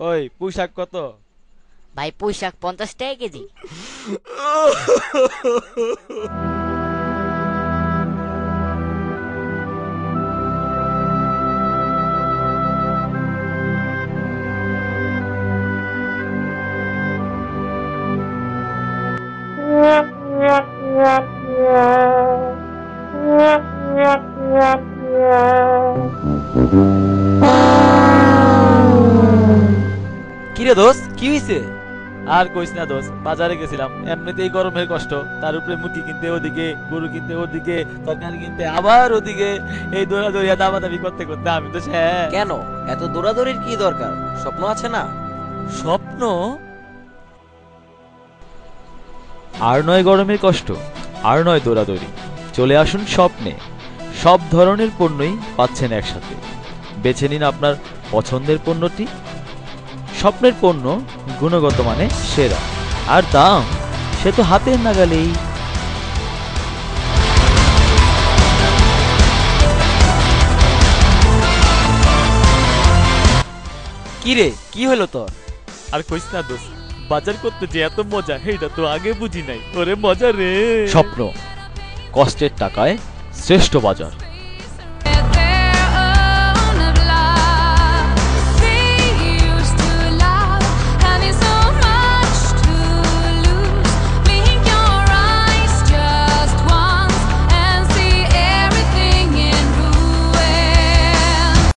ওই পোশাক কত? ভাই পোশাক 50 টাকা কেজি। কিরে দোস্ত, কি হইছে? আর কইস না দোস্ত, বাজারে গেছিলাম, এমনিতেই গরমের কষ্ট, তার উপরে মুরগি কিনতে ওদিকে, গরু কিনতে ওদিকে, তরকারি কিনতে আবার ওদিকে, এই দৌড়াদৌড়িয়া দামাদামি করতে করতে আমি তো শেষ। কেন এত দৌড়াদৌড়ির কি দরকার? স্বপ্ন আছে না? স্বপ্ন? আর নয় গরমের কষ্ট, আর নয় দৌড়াদৌড়ি, চলে আসুন স্বপ্নে। সব ধরনের পণ্যই পাচ্ছেন একসাথে। বেছে নিন আপনার পছন্দের পণ্যটি। স্বপ্নের পণ্য গুণগত মানে সেরা, আর দাম সে তো হাতের নাগালেই। কিরে, কি হলো তোর? আর কইস না দোস্ত, বাজার করতে যে এত মজা এটা তো আগে বুঝি নাই। ওরে মজা রে! স্বপ্ন, কষ্টের টাকায় শ্রেষ্ঠ বাজার।